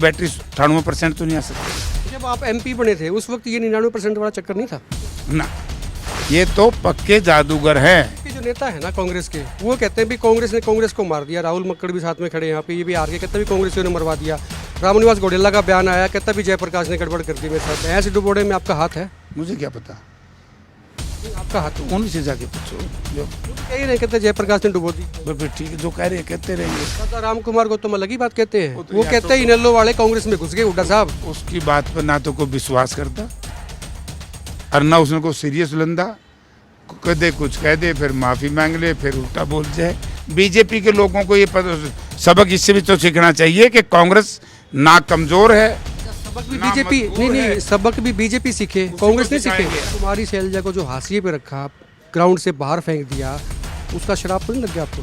Battery 98% तो नहीं आ सकती। जब आप एमपी बने थे उस वक्त ये 99% वाला चक्कर नहीं था? ना, ये तो पक्के जादूगर हैं। ये जो नेता है ना कांग्रेस के, वो कहते हैं भी कांग्रेस ने कांग्रेस को मार दिया। राहुल मक्कड़ भी साथ में खड़े हैं यहाँ पे, ये भी हार के कहता भी कांग्रेसियों ने मरवा दिया। रामनिवास घोडेला का बयान आया, कहता भी जयप्रकाश ने गड़बड़ कर दी मेरे साथ। ऐसे डुबोड़े में आपका हाथ है? मुझे क्या पता, आपका हाथ उन्हीं से जाके पूछो। जो कह ही नहीं, कहते जयप्रकाश ने डुबो दी। तो फिर ठीक है, जो कह रहे हैं कहते रहेंगे। दादा राम कुमार को तुम अलग ही बात कहते हैं, तो वो यार कहते हैं इनेलो वाले कांग्रेस में घुस गए हुड्डा साहब। उसकी बात पर ना तो कोई विश्वास करता और ना उसने को सीरियस लेंदा। कह दे कुछ कह दे, फिर माफी मांग ले, फिर उल्टा बोल जाए। बीजेपी के लोगों को ये सबक इससे भी तो सीखना चाहिए कि कांग्रेस ना कमजोर है। सबक भी बीजेपी नहीं, सबक भी बीजेपी सीखे, कांग्रेस नहीं सीखे। कुमारी शैलजा को जो हाशिए पे रखा, ग्राउंड से बाहर फेंक दिया, उसका शराब तो नहीं लग गया आपको?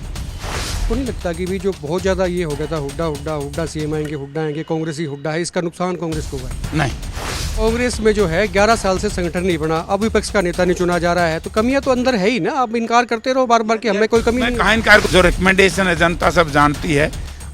तो नहीं लगता कि भी जो बहुत ज़्यादा ये हो गया था, हुड्डा हुड्डा हुड्डा सीएम आएंगे, हुड्डा आएंगे, कांग्रेस ही हुड्डा है, इसका नुकसान कांग्रेस को हुआ है? नहीं, कांग्रेस में जो है 11 साल से संगठन नहीं बना, अब विपक्ष का नेता नहीं चुना जा रहा है, तो कमियां तो अंदर है ही ना। आप इनकार करते रहो बार बार कि हमें कोई कमी नहीं। कहाँ इनकार, जो रिकमेंडेशन है जनता सब जानती है,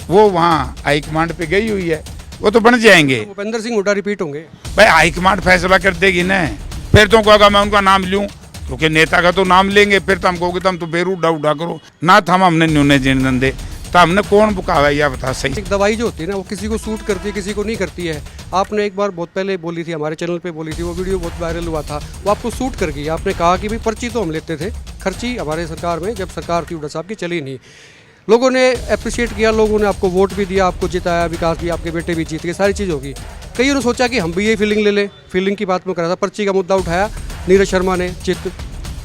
वो वहाँ हाईकमांड पे गई हुई है, वो तो बन जाएंगे। भूपेंद्र सिंह हुड्डा रिपीट होंगे भाई, हाईकमांड फैसला कर देगी ना। फिर तो कहोगा मैं उनका नाम लूँ, क्योंकि नेता का तो नाम लेंगे, फिर तो हम कहोगे तुम तो बेरूडा उड़ा करो ना। थम हमने न्यूने जीने दंदे, तो हमने कौन बुकावा या बता सही। एक दवाई जो होती है ना, वो किसी को सूट करती है, किसी को नहीं करती है। आपने एक बार बहुत पहले बोली थी, हमारे चैनल पे बोली थी, वो वीडियो बहुत वायरल हुआ था, वो आपको सूट कर गई। आपने कहा कि भाई पर्ची तो हम लेते थे, खर्ची हमारे सरकार में जब सरकार थी हुड्डा साहब की चली नहीं। लोगों ने अप्रिशिएट किया, लोगों ने आपको वोट भी दिया, आपको जिताया, विकास भी, आपके बेटे भी जीत गए, सारी चीज़ होगी। कईयों ने सोचा कि हम भी ये फीलिंग ले लें, फीलिंग की बात में करा था। पर्ची का मुद्दा उठाया, नीरज शर्मा ने चित,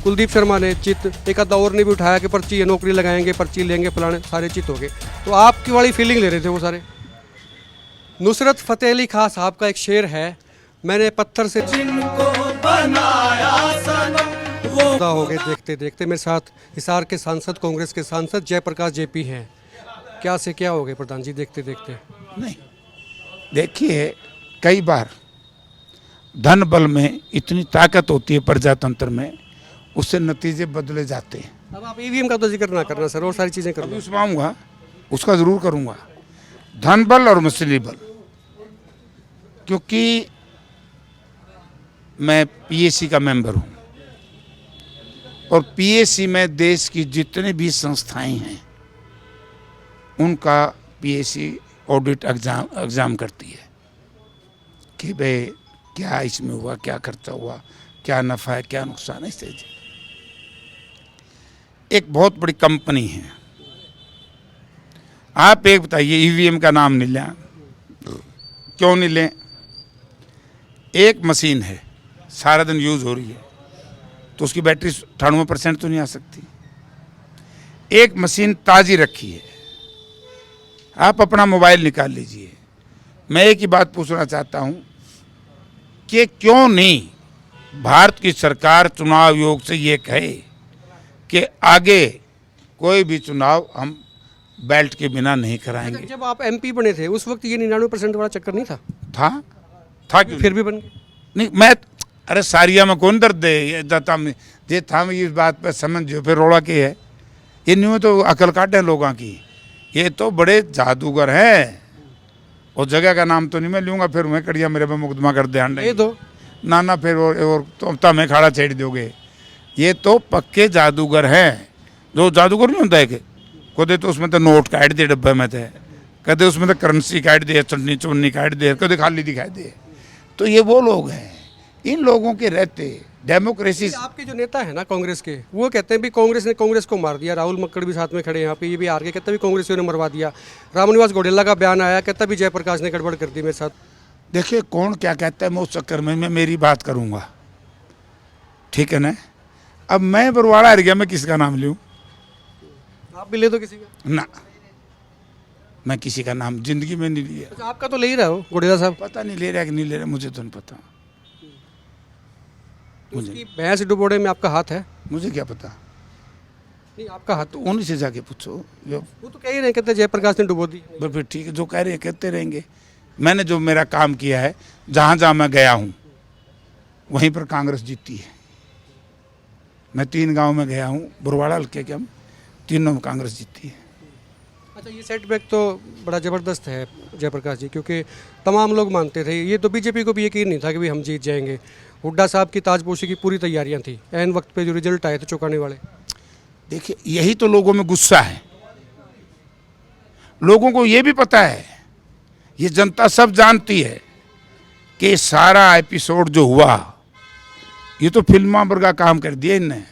कुलदीप शर्मा ने चित, एक आधा और ने भी उठाया कि पर्ची है, नौकरी लगाएंगे, पर्ची लेंगे, फलाने, सारे चित हो गए। तो आपकी वाली फीलिंग ले रहे थे वो सारे। नुसरत फतेह अली खान साहब का एक शेर है, मैंने पत्थर से हो गए देखते देखते। मेरे साथ हिसार के सांसद, कांग्रेस के सांसद जयप्रकाश जेपी हैं। क्या से क्या हो गए प्रधान जी देखते देखते? नहीं, देखिए, कई बार धन बल में इतनी ताकत होती है प्रजातंत्र में, उससे नतीजे बदले जाते हैं। अब आप ईवीएम का तो जिक्र ना करना सर, और सारी चीज़ें करना। उसमें आऊँगा, उसका ज़रूर करूँगा। धन बल और मछली बल, क्योंकि मैं पीएसी का मेंबर हूँ और पीएसी में देश की जितनी भी संस्थाएं हैं उनका पीएसी ऑडिट एग्जाम करती है कि भाई क्या इसमें हुआ, क्या खर्चा हुआ, क्या नफा है, क्या नुकसान है। इस एक बहुत बड़ी कंपनी है, आप एक बताइए, ईवीएम का नाम नहीं लें, क्यों नहीं लें? एक मशीन है, सारा दिन यूज़ हो रही है, तो उसकी बैटरी 98% तो नहीं आ सकती। एक मशीन ताज़ी रखी है, आप अपना मोबाइल निकाल लीजिए। मैं एक ही बात पूछना चाहता हूँ कि क्यों नहीं भारत की सरकार चुनाव आयोग से ये कहे कि आगे कोई भी चुनाव हम बेल्ट के बिना नहीं कराएंगे। जब आप एमपी बने थे उस वक्त ये 99% वाला चक्कर नहीं था? था क्यों? फिर भी बन गए। नहीं, मैं अरे सारिया में कौन दर्द है ये जाता में जे था मैं इस बात पर समझो। फिर रोड़ा के है ये न्यू तो अकल काटे लोगों की, ये तो बड़े जादूगर हैं। उस जगह का नाम तो नहीं मैं लूँगा, फिर मैं कड़िया मेरे पे मुकदमा कर दे दो ना फिर और तो मैं खाड़ा छेड़ दोगे। ये तो पक्के जादूगर हैं। जो जादूगर नहीं होता है कि कदे तो उसमें तो नोट काट दे डब्बे में थे, कदे उसमें तो करेंसी काट दे, चटनी चुन्नी काट दे, कदे खाली दिखाई दे। तो ये वो लोग हैं, इन लोगों के रहते डेमोक्रेसी। आपके जो नेता है ना कांग्रेस के, वो कहते हैं भी कांग्रेस ने कांग्रेस को मार दिया। राहुल मक्कड़ भी साथ में खड़े हैं यहाँ पे, ये भी हार के कहता भी कांग्रेसियों ने मरवा दिया। रामनिवास घोडेला का बयान आया, कहता भी जयप्रकाश ने गड़बड़ कर दी मेरे साथ। देखिए कौन क्या कहता है, मैं उस चक्कर में मैं मेरी बात करूँगा, ठीक है ना। अब मैं बरवाड़ा हर गया, मैं किसका नाम लूँ? आप भी ले दो किसी का ना, मैं किसी का नाम जिंदगी में नहीं लिया। अच्छा, आपका तो ले ही रहा हो घोडेला साहब। पता नहीं ले रहा कि नहीं ले रहा, मुझे तो नहीं पता। उसकी भैंस डुबोड़े में आपका हाथ है? मुझे क्या पता, नहीं आपका हाथ तो उन्हीं से जाके पूछो। वो तो कह ही नहीं, कहते जयप्रकाश ने डुबो दी। बस फिर ठीक है, जो कह रहे हैं कहते रहेंगे। मैंने जो मेरा काम किया है, जहाँ जहाँ मैं गया हूँ वहीं पर कांग्रेस जीती है। मैं 3 गांव में गया हूँ, बुरवाड़ा हल्के के, हम तीनों में कांग्रेस जीती है। अच्छा, ये सेटबैक तो बड़ा ज़बरदस्त है जयप्रकाश जी, क्योंकि तमाम लोग मानते थे, ये तो बीजेपी को भी यकीन नहीं था कि भाई हम जीत जाएंगे। हुड्डा साहब की ताजपोशी की पूरी तैयारियां थी, ऐन वक्त पे जो रिजल्ट आए थे चौंकाने वाले। देखिए, यही तो लोगों में गुस्सा है। लोगों को ये भी पता है, ये जनता सब जानती है कि सारा एपिसोड जो हुआ, ये तो फिल्मा वर्गा काम कर दिया इनने।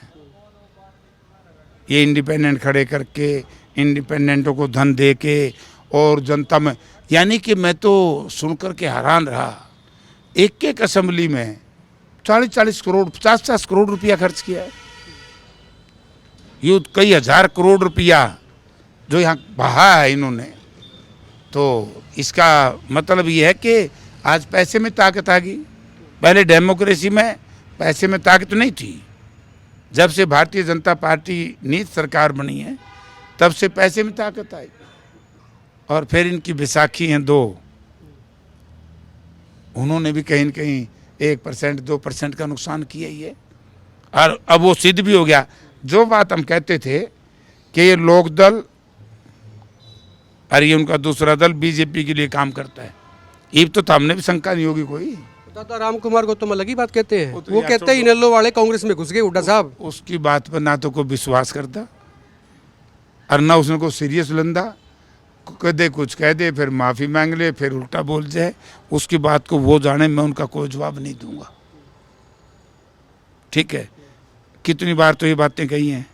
ये इंडिपेंडेंट खड़े करके, इंडिपेंडेंटों को धन दे के, और जनता में, यानी कि मैं तो सुनकर के हैरान रहा। एक एक असेंबली में 40-40 करोड़, 50-50 करोड़ रुपया खर्च किया है। ये कई हजार करोड़ रुपया जो यहाँ बहा है इन्होंने। तो इसका मतलब ये है कि आज पैसे में ताकत आ गई। पहले डेमोक्रेसी में पैसे में ताकत नहीं थी। जब से भारतीय जनता पार्टी नीति सरकार बनी है, तब से पैसे में ताकत आई। और फिर इनकी बैसाखी हैं 2, उन्होंने भी कहीं न कहीं 1%, 2% का नुकसान किया ही है। और अब वो सिद्ध भी हो गया। जो बात हम कहते थे कि ये लोक दल और ये उनका दूसरा दल बीजेपी के लिए काम करता है, ये तो हमने भी शंका नहीं होगी कोई। दादा राम कुमार को तो अलग ही बात कहते हैं, तो वो यार कहते हैं इनेलो वाले कांग्रेस में घुस गए हुड्डा साहब। उसकी बात पर ना तो कोई विश्वास करता और ना उसने को सीरियस लंदा। कह दे कुछ कह दे, फिर माफ़ी मांग ले, फिर उल्टा बोल जाए। उसकी बात को वो जाने, मैं उनका कोई जवाब नहीं दूंगा। ठीक है, कितनी बार तो ये बातें कही हैं,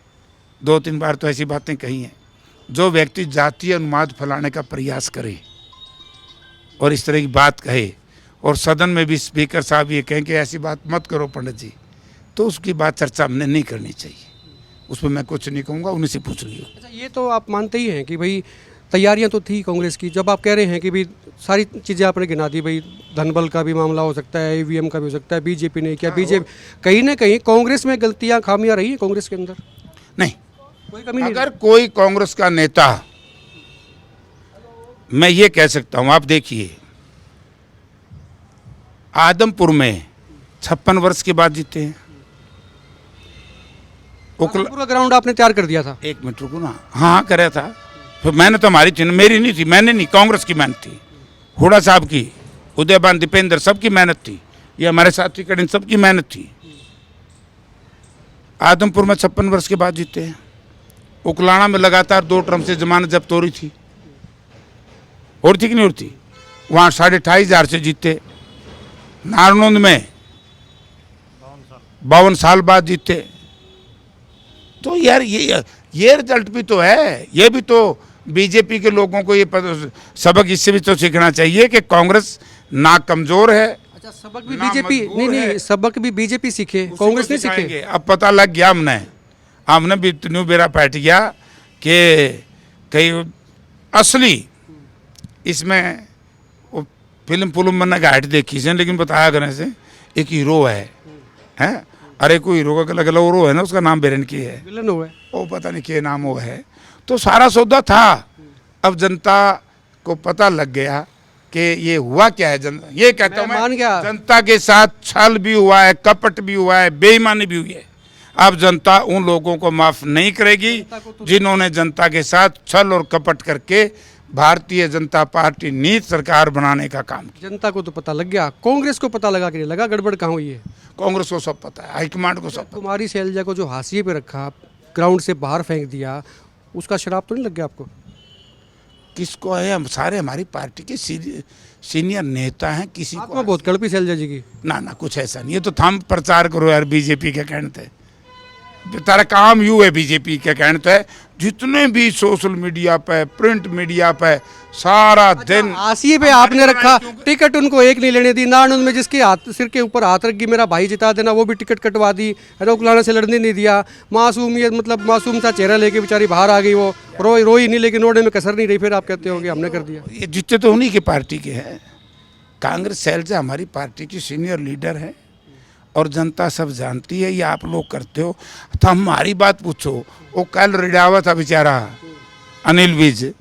2-3 बार तो ऐसी बातें कही हैं। जो व्यक्ति जातीय उन्माद फैलाने का प्रयास करे और इस तरह की बात कहे, और सदन में भी स्पीकर साहब ये कहें कि ऐसी बात मत करो पंडित जी, तो उसकी बात चर्चा हमने नहीं करनी चाहिए। उसमें मैं कुछ नहीं कहूँगा, उन्हीं से पूछ लियो। अच्छा, ये तो आप मानते ही हैं कि भाई तैयारियां तो थी कांग्रेस की। जब आप कह रहे हैं कि भाई सारी चीज़ें आपने गिना दी, भाई धनबल का भी मामला हो सकता है, ईवीएम का भी हो सकता है, बीजेपी ने किया, बीजेपी कहीं ना कहीं कांग्रेस में गलतियां खामियां रही हैं कांग्रेस के अंदर, नहीं, कोई कमी नहीं। अगर कोई कांग्रेस का नेता, मैं ये कह सकता हूं, आप देखिए आदमपुर में 56 वर्ष के बाद जीते हैं। पूरा ग्राउंड आपने तैयार कर दिया था। 1 मिनट रुको ना। हाँ, करे था। फिर मेहनत तो हमारी थी, मेरी नहीं थी, मैंने नहीं, कांग्रेस की मेहनत थी, हुड्डा साहब की, उदयबान, दीपेंद्र, सबकी मेहनत थी। ये हमारे साथी कड़िन सबकी मेहनत थी। आदमपुर में 56 वर्ष के बाद जीते हैं। उकलाना में लगातार 2 टर्म से जमानत जब्त हो रही थी, और थी कि नहीं होती। वहाँ 28,500 से जीते। नारनौंद में 52 साल बाद जीते। तो यार ये रिजल्ट भी तो है। ये भी तो बीजेपी के लोगों को ये सबक इससे भी तो सीखना चाहिए कि कांग्रेस ना कमजोर है। अच्छा, सबक भी बीजेपी नहीं, सबक भी बीजेपी सीखे, कांग्रेस नहीं सीखे। अब पता लग गया हमने भी न्यू बेरा बैठ गया कि कहीं असली इसमें वो फिल्म बनने का हाइट देखी से, लेकिन बताया करने से एक हीरो है, हैं? अरे कोई हीरो का अलग अलग हीरो है ना, उसका नाम बेरन की है, विलन हुआ है, वो पता नहीं क्या नाम वो है। तो सारा सौदा था। अब जनता को पता लग गया कि ये हुआ क्या है। जनता ये कहता हूँ मान गया, जनता के साथ छल भी हुआ है, कपट भी हुआ है, बेईमानी भी हुई है। अब जनता उन लोगों को माफ नहीं करेगी जिन्होंने जनता के साथ छल और कपट करके भारतीय जनता पार्टी नीति सरकार बनाने का काम किया। जनता को तो पता लग गया, कांग्रेस को पता लगा कि नहीं लगा, गड़बड़ कहाँ हुई है। कांग्रेस को सब पता है, हाईकमांड को सब पता। कुमारी शैलजा को जो हाशिए पे रखा, ग्राउंड से बाहर फेंक दिया, उसका शराब तो नहीं लग गया आपको? किसको है? हम सारे हमारी पार्टी के सीनियर नेता हैं। किसी को बहुत कड़पी शैलजा जी की ना कुछ ऐसा नहीं। ये तो थम प्रचार करो यार बीजेपी के कहने थे। तारा काम यू है बीजेपी के कहने थे, जितने भी सोशल मीडिया पे, प्रिंट मीडिया पे सारा दिन हाशिए पे आपने रखा। टिकट उनको एक नहीं लेने दी। नारनौंद में जिसके हाथ सिर के ऊपर हाथ रख गई, मेरा भाई जिता देना, वो भी टिकट कटवा दी। उकलाना से लड़ने नहीं दिया। मासूमियत, मतलब मासूम सा चेहरा लेके बेचारी बाहर आ गई। वो रोई नहीं, लेकिन रोने में कसर नहीं रही। फिर आप कहते हो कि हमने कर दिया। ये जीते तो उन्हीं की पार्टी के हैं। कांग्रेस शैलजा हमारी पार्टी की सीनियर लीडर है और जनता सब जानती है। ये आप लोग करते हो। तो हमारी बात पूछो, वो कल रिड़ावा था बेचारा अनिल विज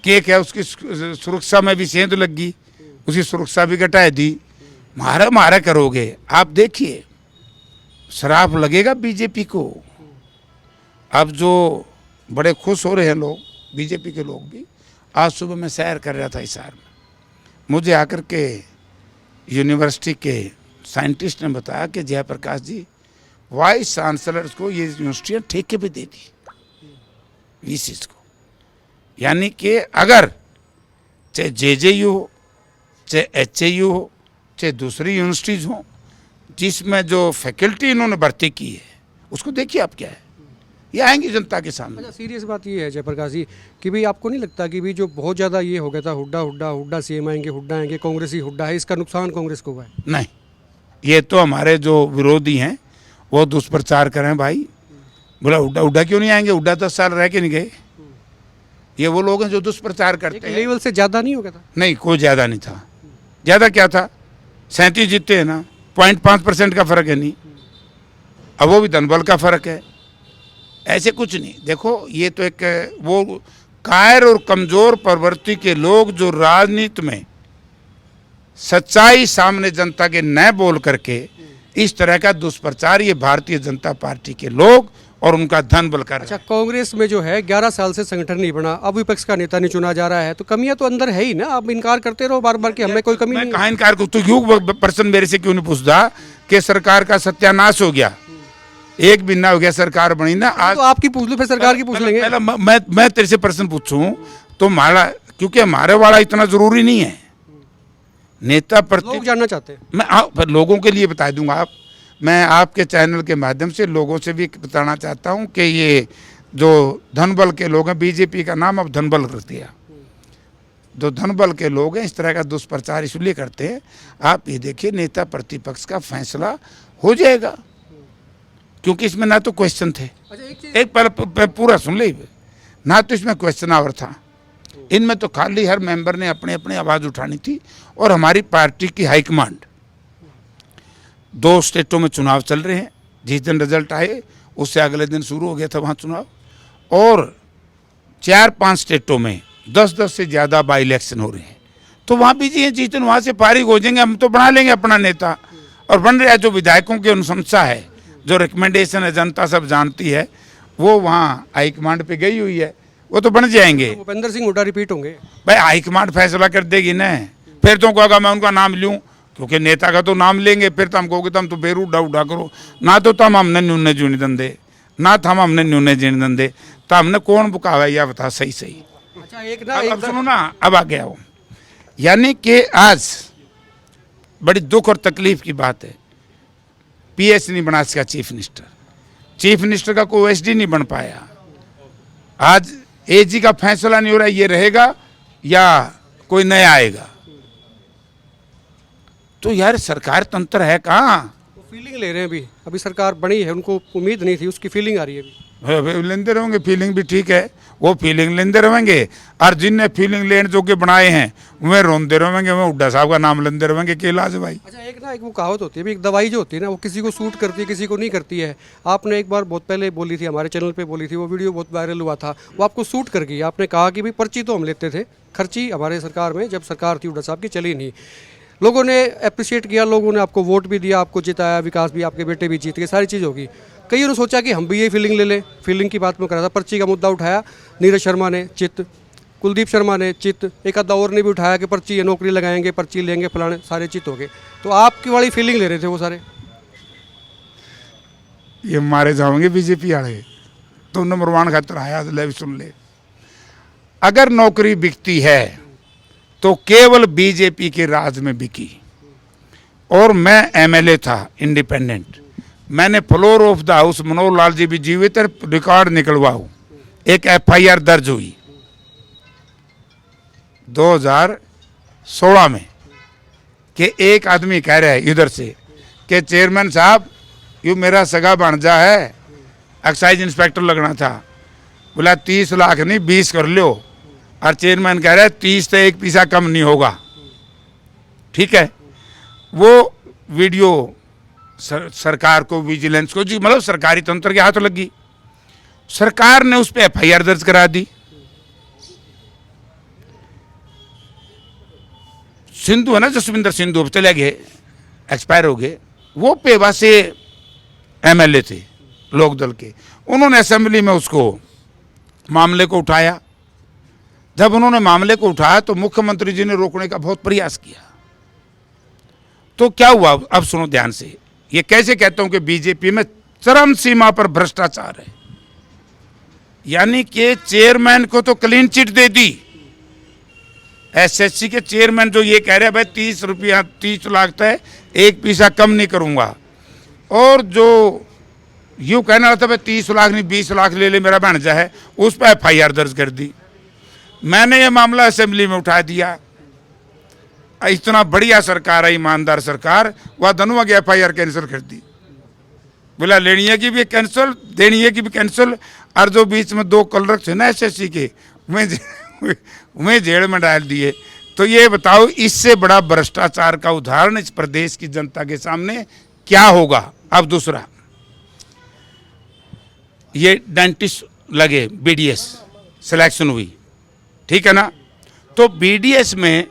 के, क्या उसकी सुरक्षा में भी सेंध लग गई, उसकी सुरक्षा भी घटा दी। मारा करोगे आप, देखिए शराब लगेगा बीजेपी को। अब जो बड़े खुश हो रहे हैं लोग, बीजेपी के लोग भी, आज सुबह मैं सैर कर रहा था हिसार में, मुझे आकर के यूनिवर्सिटी के साइंटिस्ट ने बताया कि जयप्रकाश जी वाइस चांसलर्स को ये यूनिवर्सिटियाँ ठेके पे दे दी वीसीज को। यानी कि अगर चाहे जेजेयू हो, चाहे एचएयू हो, चाहे दूसरी यूनिवर्सिटीज़ हों, जिसमें जो फैकल्टी इन्होंने भर्ती की है उसको देखिए आप क्या है, ये आएंगी जनता के सामने। अच्छा, सीरियस बात ये है जयप्रकाश जी कि भाई आपको नहीं लगता कि भाई जो बहुत ज़्यादा ये हो गया था हुड्डा हुड्डा हुड्डा सीएम आएंगे कांग्रेस ही हुड्डा है, इसका नुकसान कांग्रेस को हुआ है? नहीं, ये तो हमारे जो विरोधी हैं वो दुष्प्रचार करें भाई, बोला हुड्डा हुड्डा क्यों नहीं आएंगे, हुड्डा 10 साल रह के नहीं गए। ये वो लोग हैं जो दुष्प्रचार करते हैं। लेवल से ज़्यादा नहीं हो गया था? नहीं, कोई ज़्यादा नहीं था। ज़्यादा क्या था, 37 जीते हैं ना, 0.5% का फ़र्क है नहीं, अब वो भी धनबल का फ़र्क है, ऐसे कुछ नहीं। देखो ये तो एक वो कायर और कमज़ोर प्रवृत्ति के लोग जो राजनीति में सच्चाई सामने जनता के न बोल करके इस तरह का दुष्प्रचार, ये भारतीय जनता पार्टी के लोग और उनका धन बल कर। अच्छा, कांग्रेस में जो है 11 साल से संगठन नहीं बना, अब विपक्ष का नेता नहीं चुना जा रहा है, तो कमियां तो अंदर है ही ना, आप इनकार करते रहो बार बार कि हमें कोई कमी नहीं। मैं कहाँ इनकार करूँ, तो क्यों पर्सन मेरे से क्यों नहीं पूछता कि सरकार का सत्यानाश हो गया, एक भी ना हो गया, सरकार बनी ना आज। तो आपकी पूछ लो, फिर सरकार की पूछ लेंगे। पहले मैं तेरे से प्रश्न पूछूं तो हमारा, क्योंकि हमारे वाला इतना जरूरी नहीं है नेता प्रति, लोग जानना चाहते हैं। मैं लोगों के लिए बता दूंगा। आप, मैं आपके चैनल के माध्यम से लोगों से भी बताना चाहता हूं कि ये जो धनबल के लोग हैं, बीजेपी का नाम अब धनबल कर दिया, जो धनबल के लोग हैं इस तरह का दुष्प्रचार इसलिए करते हैं। आप ये देखिए नेता प्रतिपक्ष का फैसला हो जाएगा, क्योंकि इसमें ना तो क्वेश्चन थे, एक पहले पूरा सुन ले, ना तो इसमें क्वेश्चन आवर था, इनमें तो खाली हर मेंबर ने अपनी अपनी आवाज़ उठानी थी। और हमारी पार्टी की हाईकमांड, 2 स्टेटों में चुनाव चल रहे हैं, जिस दिन रिजल्ट आए उससे अगले दिन शुरू हो गया था वहाँ चुनाव, और 4-5 स्टेटों में 10-10 से ज़्यादा बाई इलेक्शन हो रहे हैं, तो वहाँ भी जी जिस दिन वहाँ से फारिग हो जाएंगे हम तो बना लेंगे अपना नेता, और बन रहा है जो विधायकों की अनुशंसा है, जो रिकमेंडेशन है, जनता सब जानती है, वो वहाँ हाईकमांड पे गई हुई है, वो तो बन जाएंगे। तो भूपेंद्र सिंह हुड्डा रिपीट होंगे भाई, हाईकमांड फैसला कर देगी ना, फिर तो कहोगा मैं उनका नाम लूँ, क्योंकि नेता का तो नाम लेंगे, फिर तो हम कहोगे तुम तो बेरूडा उड़ा करो ना, तो तम हमने न्यूने जूनी दंदे ना, थम हमने न्यूने जीने दंदे, तो हमने कौन बुकावा यह बता सही सही। अच्छा, एक ना अब सुनो ना, अब आ गया हो, यानी कि आज बड़ी दुख और तकलीफ की बात है, पीएस नहीं बना सका चीफ मिनिस्टर का कोई ओएसडी नहीं बन पाया, आज एजी का फैसला नहीं हो रहा ये रहेगा या कोई नया आएगा, तो यार सरकार तंत्र है कहाँ। फीलिंग ले रहे हैं, अभी सरकार बनी है, उनको उम्मीद नहीं थी, उसकी फीलिंग आ रही है अभी। लेंदे रहेंगे, फीलिंग भी ठीक है, वो फीलिंग लेंदे रहेंगे, और जिनने फीलिंग लेने जो के बनाए हैं वे रोंदे रहेंगे, वे हुड्डा साहब का नाम लेंदे रहेंगे, के इलाज भाई। अच्छा, एक वो कहावत होती है, एक दवाई जो होती है ना, वो किसी को सूट करती है, किसी को नहीं करती है। आपने एक बार बहुत पहले बोली थी, हमारे चैनल पे बोली थी, वो वीडियो बहुत वायरल हुआ था, वो आपको सूट कर गई। आपने कहा कि भाई पर्ची तो हम लेते थे, खर्ची हमारे सरकार में जब सरकार थी हुड्डा साहब की चली नहीं, लोगों ने अप्रिशिएट किया, लोगों ने आपको वोट भी दिया, आपको जिताया, विकास भी, आपके बेटे भी जीत गए, सारी चीज़ होगी। कईयों ने सोचा कि हम भी ये फीलिंग ले लें, फीलिंग की बात में करा था, पर्ची का मुद्दा उठाया, नीरज शर्मा ने चित, कुलदीप शर्मा ने चित, एक आधा और ने भी उठाया कि पर्ची है, नौकरी लगाएंगे, पर्ची लेंगे, फलाने, सारे चित हो गए। तो आपकी वाली फीलिंग ले रहे थे वो सारे, ये मारे जाओगे बीजेपी वाले, तो नंबर 1 खतरा आया, ले सुन ले, अगर नौकरी बिकती है तो केवल बीजेपी के राज में बिकी। और मैं एमएलए था इंडिपेंडेंट, मैंने floor of the house, Manohar Lal ji भी जीवित है, रिकॉर्ड निकलवाऊं, एक एफआईआर दर्ज हुई 2016 में कि एक आदमी कह रहा है इधर से कि चेयरमैन साहब यू मेरा सगा भांजा है, एक्साइज इंस्पेक्टर लगना था, बोला 30 लाख नहीं 20 कर लो, और चेयरमैन कह रहा है 30 से 1 पैसा कम नहीं होगा। ठीक है, वो वीडियो सरकार को, विजिलेंस को, जी मतलब सरकारी तंत्र के हाथ लगी, सरकार ने उस पर एफआईआर दर्ज करा दी। सिंधु है ना, जसविंदर सिंधु, अब चले गए, एक्सपायर हो गए, वो पेवा से एमएलए थे लोकदल के, उन्होंने असेंबली में उसको मामले को उठाया, जब उन्होंने मामले को उठाया तो मुख्यमंत्री जी ने रोकने का बहुत प्रयास किया। तो क्या हुआ, अब सुनो ध्यान से। ये कैसे कहता हूं कि बीजेपी में चरम सीमा पर भ्रष्टाचार है, यानी कि चेयरमैन को तो क्लीन चिट दे दी। एसएससी के चेयरमैन जो ये कह रहे हैं भाई 30 लाख है, 1 पैसा कम नहीं करूंगा, और जो यूं कहना रहा था भाई 30 लाख नहीं 20 लाख ले ले मेरा भांजा है, उस पर FIR दर्ज कर दी। मैंने ये मामला असेंबली में उठा दिया। इतना बढ़िया सरकार है, ईमानदार सरकार, वह धनुआ की FIR कैंसिल कर दी। बोला लेनी की भी कैंसिल, देनी की भी कैंसिल, और जो बीच में 2 क्लर्क थे ना SSC के, उन्हें जेल में डाल दिए। तो ये बताओ, इससे बड़ा भ्रष्टाचार का उदाहरण इस प्रदेश की जनता के सामने क्या होगा। अब दूसरा, ये डेंटिस्ट लगे, BDS सिलेक्शन हुई, ठीक है ना। तो BDS में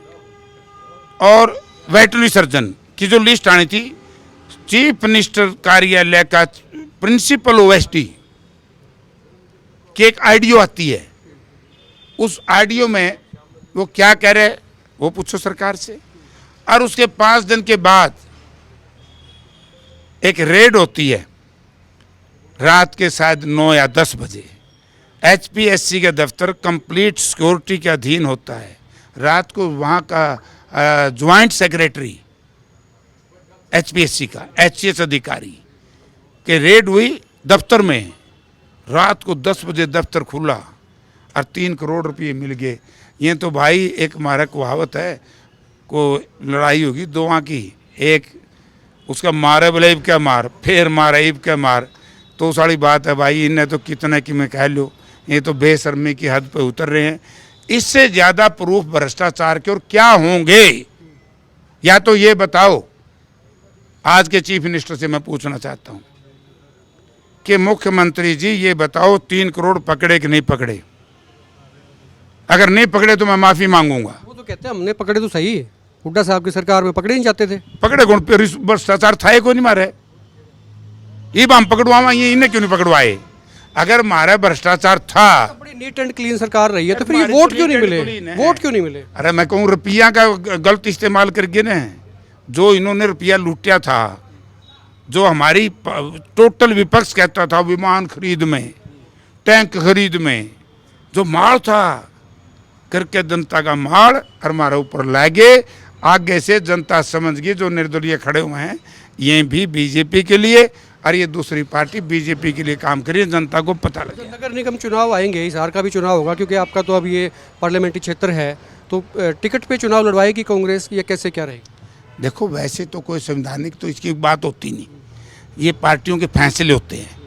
और वेटरनरी सर्जन की जो लिस्ट आनी थी, चीफ मिनिस्टर कार्यालय का प्रिंसिपल OSD की एक ऑडियो आती है। उस ऑडियो में वो क्या कह रहे, वो पूछो सरकार से। और उसके 5 दिन के बाद एक रेड होती है, रात के शायद 9 या 10 बजे। HPSC का दफ्तर कंप्लीट सिक्योरिटी के अधीन होता है। रात को वहाँ का ज्वाइंट सेक्रेटरी HPSC का HCS अधिकारी के रेड हुई दफ्तर में। रात को 10 बजे दफ्तर खुला और 3 करोड़ रुपये मिल गए। ये तो भाई एक हमारा कहावत है, को लड़ाई होगी 2 आँख की, एक उसका मारे बोले इब क्या मार, फिर मारे इब क्या मार। तो सारी बात है भाई, इन्हें तो कितने कि मैं कह लो, ये तो बेशर्मी की हद पे उतर रहे हैं। इससे ज़्यादा प्रूफ भ्रष्टाचार के और क्या होंगे, या तो ये बताओ। आज के चीफ मिनिस्टर से मैं पूछना चाहता हूँ कि मुख्यमंत्री जी ये बताओ, 3 करोड़ पकड़े कि नहीं पकड़े? अगर नहीं पकड़े तो मैं माफ़ी मांगूंगा। वो तो कहते हैं हमने पकड़े तो सही, हुड्डा साहब की सरकार में पकड़े नहीं जाते थे। पकड़े कौन? भ्रष्टाचार था को नहीं मारे, ये हम पकड़वावा, ये इन्हें क्यों नहीं पकड़वाए? अगर मारा भ्रष्टाचार था, बड़ी नीट एंड क्लीन सरकार रही है, तो फिर ये वोट क्यों नहीं मिले? वोट क्यों नहीं मिले? अरे मैं कहूँ रुपया का गलत इस्तेमाल करके ना, जो इन्होंने रुपया लूटा था, जो हमारी टोटल विपक्ष कहता था विमान खरीद में, टैंक खरीद में, जो माल था करके जनता का माल और हमारे ऊपर लागे। आगे से जनता समझ गई, जो निर्दलीय खड़े हुए हैं ये भी बीजेपी के लिए और ये दूसरी पार्टी बीजेपी के लिए काम करिए, जनता को पता लगे। नगर निगम चुनाव आएंगे, हिसार का भी चुनाव होगा, क्योंकि आपका तो अब ये पार्लियामेंट्री क्षेत्र है, तो टिकट पे चुनाव लड़वाएगी कांग्रेस, या कैसे क्या रहेगी? देखो, वैसे तो कोई संवैधानिक तो इसकी बात होती नहीं, ये पार्टियों के फैसले होते हैं।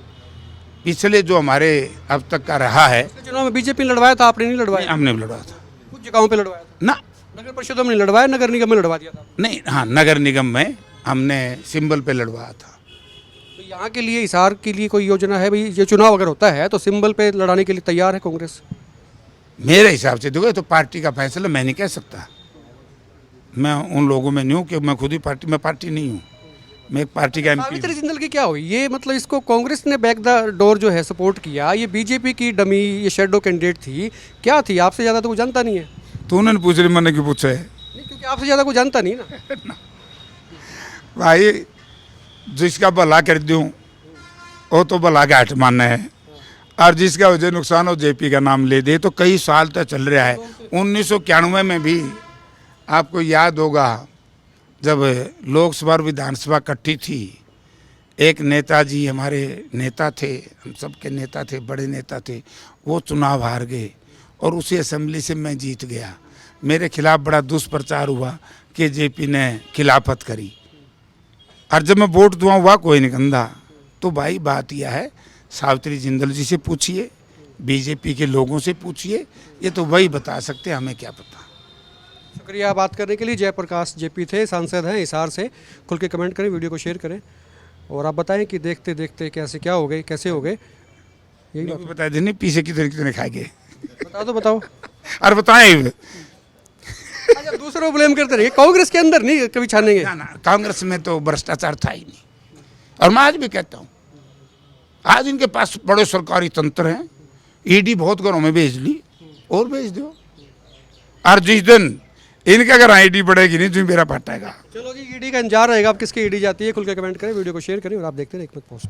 पिछले जो हमारे अब तक का रहा है, चुनाव में बीजेपी ने लड़वाया था, आपने नहीं लड़वाया? हमने लड़वाया था, कुछ जगहों पे लड़वाया था ना, नगर परिषदों में नहीं लड़वाया, नगर निगम में लड़वा दिया था। नहीं, हाँ नगर निगम में हमने सिंबल पे लड़वाया था। तो यहाँ के लिए, हिसार के लिए कोई योजना है भाई? ये चुनाव अगर होता है तो सिंबल पे लड़ाने के लिए तैयार है कांग्रेस? मेरे हिसाब से देखो, तो पार्टी का फैसला मैं नहीं कह सकता। मैं उन लोगों में नहीं हूँ कि मैं खुद ही पार्टी, मैं पार्टी नहीं हूँ, मैं एक पार्टी का MP सावित्री जिंदल की क्या हुई? ये मतलब इसको कांग्रेस ने बैक द डोर जो है सपोर्ट किया, ये बीजेपी की डमी, ये शेडो कैंडिडेट थी, क्या थी? आपसे ज़्यादा तो कोई जानता नहीं है। तो उन्होंने पूछ रही, मैंने क्यों पूछा है? नहीं, क्योंकि आपसे ज़्यादा कोई जानता नहीं ना। भाई जिसका भला कर दूँ वो तो भला का हट मानना है, और जिसका वजह नुकसान हो JP का नाम ले दे, तो कई साल तक चल रहा है। 1991 में भी आपको याद होगा, जब लोकसभा और विधानसभा इकट्ठी थी, एक नेताजी हमारे नेता थे, हम सबके नेता थे, बड़े नेता थे, वो चुनाव हार गए और उसी असेंबली से मैं जीत गया। मेरे खिलाफ बड़ा दुष्प्रचार हुआ कि JP ने खिलाफत करी, और जब मैं वोट दूँ हुआ कोई नहीं गंदा। तो भाई बात यह है, सावित्री जिंदल जी से पूछिए, बीजेपी के लोगों से पूछिए, ये तो वही बता सकते हैं, हमें क्या पता। शुक्रिया बात करने के लिए। जयप्रकाश JP थे, सांसद हैं हिसार से। खुल के कमेंट करें, वीडियो को शेयर करें, और आप बताएं कि देखते देखते कैसे क्या हो गए, कैसे हो गए, यही बात बता देने पीछे कितने खाएंगे, बता दो, बताओ। और बताएं। अच्छा, दूसरों को ब्लेम करते रहिए, कांग्रेस के अंदर नहीं कभी छानेंगे। ना, कांग्रेस में तो भ्रष्टाचार था ही नहीं, और मैं आज भी कहता हूँ, आज इनके पास बड़े सरकारी तंत्र हैं, ED बहुत घरों में भेज ली, और भेज दो, और जिस दिन इनका अगर आईडी बढ़ेगी नहीं तो मेरा फटेगा। चलो जी, ईडी का इंतजार रहेगा, अब किसकी ईडी जाती है। खुल के कमेंट करें, वीडियो को शेयर करें और आप देखते रहे एक मिनट पोस्ट।